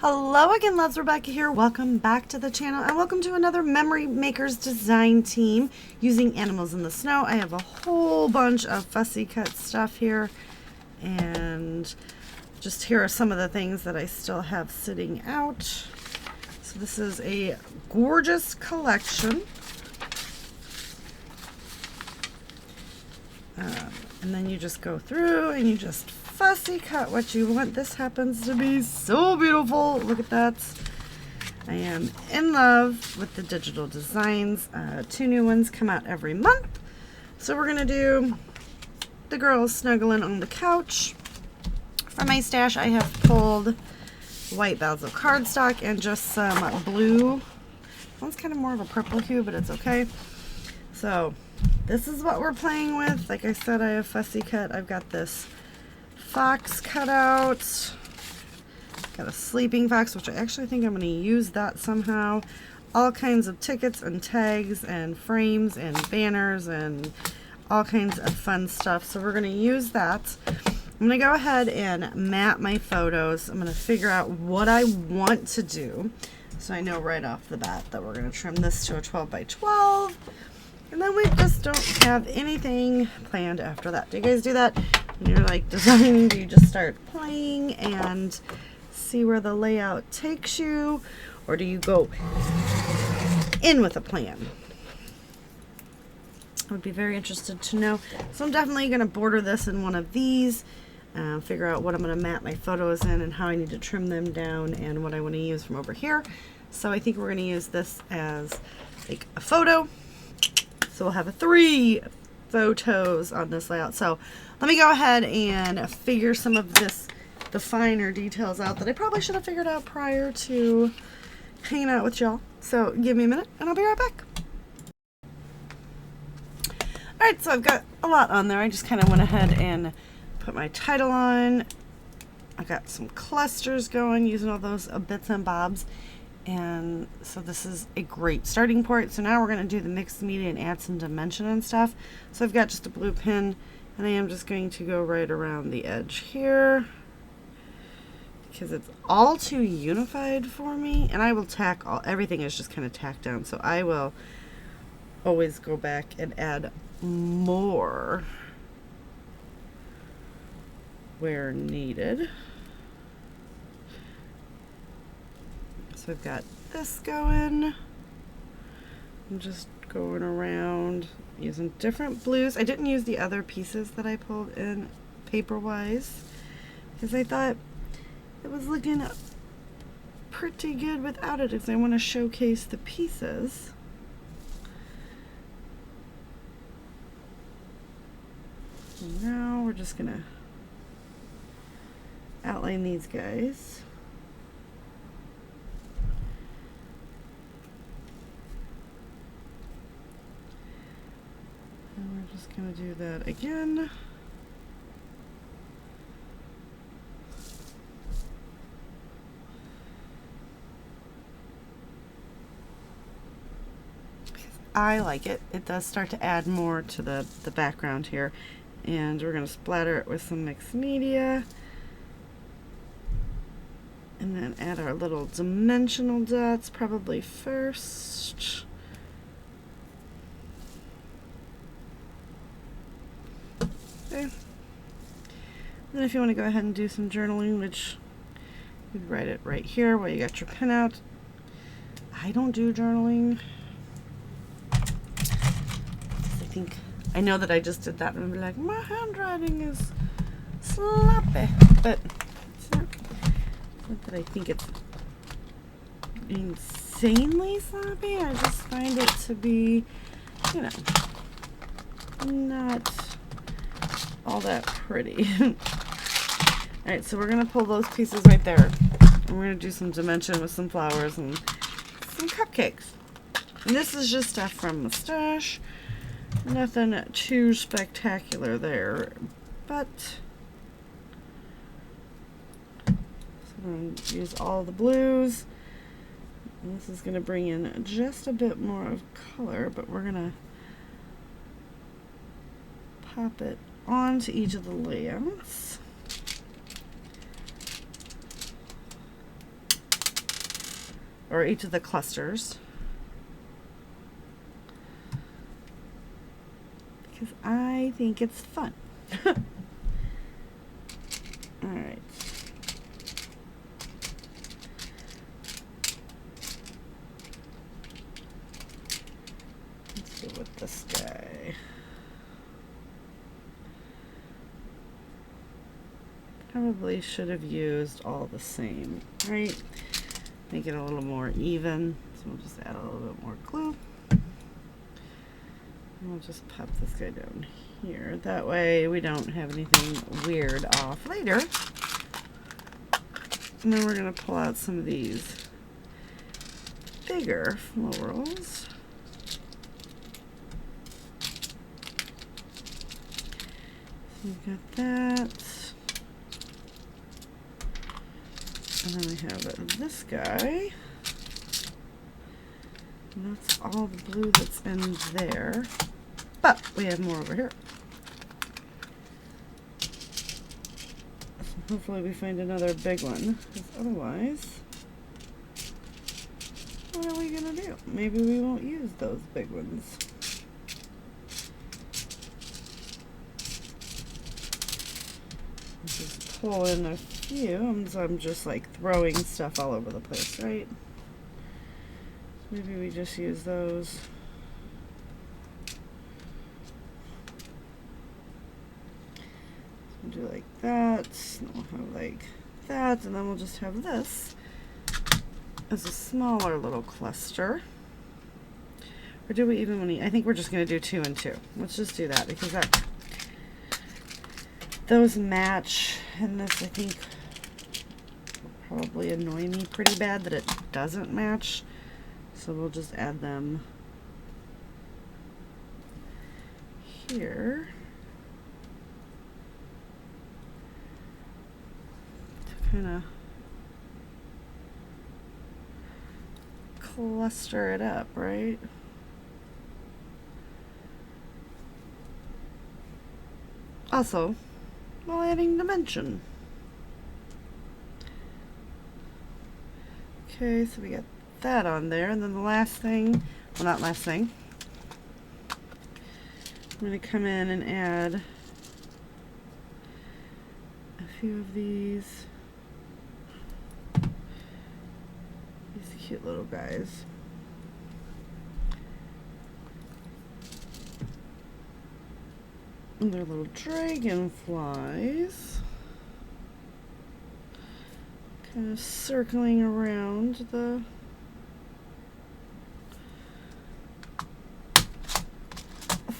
Hello again, loves. Rebecca here. Welcome back to the channel and welcome to another Memory Makers design team using animals in the snow. I have a whole bunch of fussy cut stuff here, and just here are some of the things that I still have sitting out. So this is a gorgeous collection. And then you just go through and you just fussy cut what you want. This happens to be so beautiful. Look at that. I am in love with the digital designs. 2 new ones come out every month. So we're going to do the girls snuggling on the couch. From my stash, I have pulled white Bazzill cardstock and just some blue. One's kind of more of a purple hue, but it's okay. So this is what we're playing with. Like I said, I have fussy cut. I've got this fox cut out. Got a sleeping fox, which I actually think I'm going to use that somehow. All kinds of tickets and tags and frames and banners and all kinds of fun stuff. So we're going to use that. I'm going to go ahead and map my photos. I'm going to figure out what I want to do. So I know right off the bat that we're going to trim this to a 12 by 12. And then we just don't have anything planned after that. Do you guys do that? When you're like designing, do you just start playing and see where the layout takes you? Or do you go in with a plan? I would be very interested to know. So I'm definitely going to border this in one of these. Figure out what I'm going to map my photos in and how I need to trim them down and what I want to use from over here. So I think we're going to use this as like a photo. So we'll have 3 photos on this layout. So let me go ahead and figure some of the finer details out that I probably should have figured out prior to hanging out with y'all. So give me a minute and I'll be right back. Alright, so I've got a lot on there. I just kind of went ahead and put my title on. I got some clusters going using all those bits and bobs. And so this is a great starting point. So now we're going to do the mixed media and add some dimension and stuff. So I've got just a blue pin and I am just going to go right around the edge here because it's all too unified for me. And I will tack everything is just kind of tacked down. So I will always go back and add more where needed. So I've got this going. I'm just going around using different blues. I didn't use the other pieces that I pulled in paper-wise because I thought it was looking pretty good without it because I want to showcase the pieces. Now we're just going to outline these guys. And we're just going to do that again. I like it. It does start to add more to the background here. And we're going to splatter it with some mixed media. And then add our little dimensional dots probably first. Okay. Then if you want to go ahead and do some journaling, which you'd write it right here while you got your pen out. I don't do journaling. I know that I just did that and I'm like, my handwriting is sloppy, but it's not that I think it's insanely sloppy. I just find it to be, you know, not all that pretty. Alright, so we're going to pull those pieces right there. And we're going to do some dimension with some flowers and some cupcakes. And this is just stuff from the stash. Nothing too spectacular there. But so I'm going to use all the blues. And this is going to bring in just a bit more of color, but we're going to pop it onto each of the layouts. or each of the clusters. Because I think it's fun. Alright. Let's go with this guy. Probably should have used all the same, right? Make it a little more even. So we'll just add a little bit more glue. And we'll just pop this guy down here. That way we don't have anything weird off later. And then we're going to pull out some of these bigger florals. So we've got that. And then we have this guy. And that's all the blue that's in there. But we have more over here. So hopefully we find another big one. Because otherwise, what are we going to do? Maybe we won't use those big ones. Just pull in a few. So I'm just like throwing stuff all over the place, right? Maybe we just use those. We'll do like that. And we'll have like that, and then we'll just have this as a smaller little cluster. Or do we even want to? I think we're just going to do 2 and 2. Let's just do that because that those match, and this I think will probably annoy me pretty bad that it doesn't match. So we'll just add them here to kind of cluster it up, right? Also, while adding dimension. Okay, so we got that on there, and then the last thing, well, not last thing, I'm going to come in and add a few of these cute little guys. And they're little dragonflies. Kind of circling around the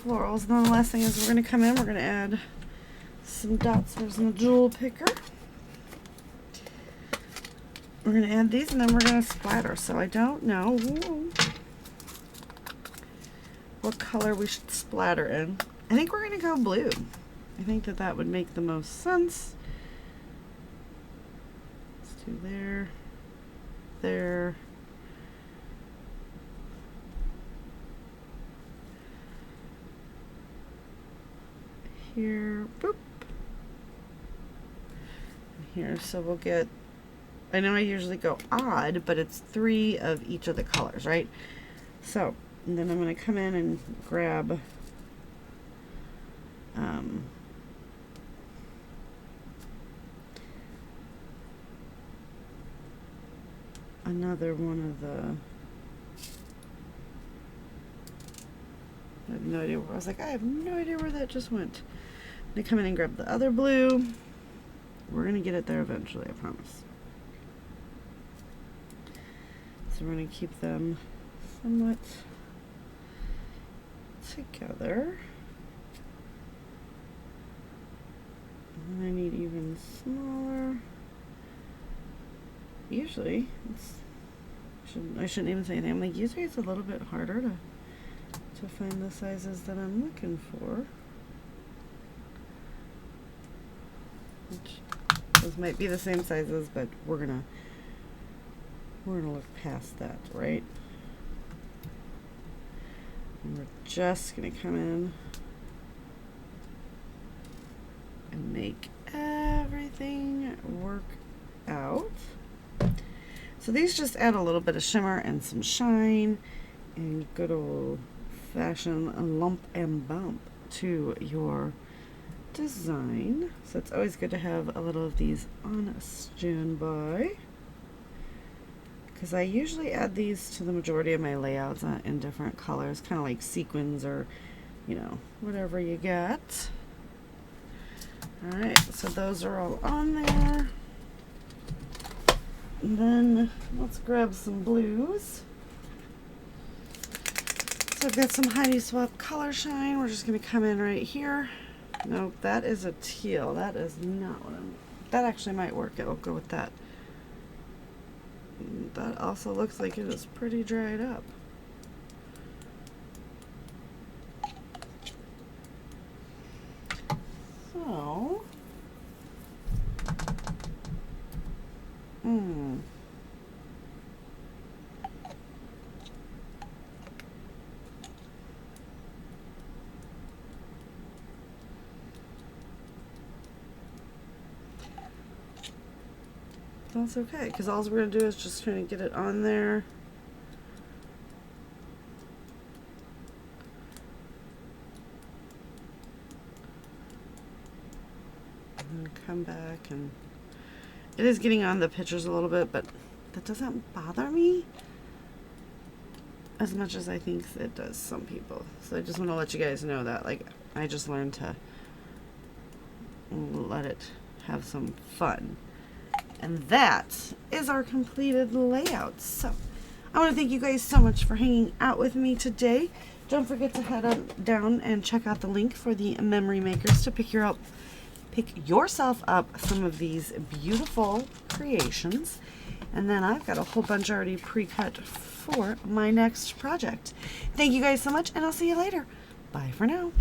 florals. And then the last thing is we're going to come in, we're going to add some dots from the jewel picker. We're going to add these and then we're going to splatter. So I don't know what color we should splatter in. I think we're going to go blue. I think that that would make the most sense. Let's do there, there. Here, boop. And here, so we'll get, I know I usually go odd, but it's 3 of each of the colors, right? So, and then I'm going to come in and grab another one of the, I have no idea where, I was like, I have no idea where that just went. I'm going to come in and grab the other blue. We're going to get it there eventually, I promise. So we're going to keep them somewhat together. And I need even smaller. Usually, I shouldn't even say anything. I'm like, usually it's a little bit harder to find the sizes that I'm looking for. Which, those might be the same sizes, but we're gonna look past that, right? And we're just gonna come in and make everything work out. So these just add a little bit of shimmer and some shine and good old fashioned lump and bump to your design. So it's always good to have a little of these on standby, because I usually add these to the majority of my layouts in different colors, kind of like sequins or, you know, whatever you get. Alright, so those are all on there. And then let's grab some blues. So I've got some Heidi Swapp Color Shine. We're just going to come in right here. Nope, that is a teal. That is not what I'm... That actually might work. It'll go with that. That also looks like it is pretty dried up. So... That's okay, because all we're going to do is just kind of get it on there. And come back, and it is getting on the pictures a little bit, but that doesn't bother me as much as I think it does some people. So I just want to let you guys know that, like, I just learned to let it have some fun. And that is our completed layout. So I want to thank you guys so much for hanging out with me today. Don't forget to head on down and check out the link for the Memory Makers to pick yourself up some of these beautiful creations. And then I've got a whole bunch already pre-cut for my next project. Thank you guys so much, and I'll see you later. Bye for now.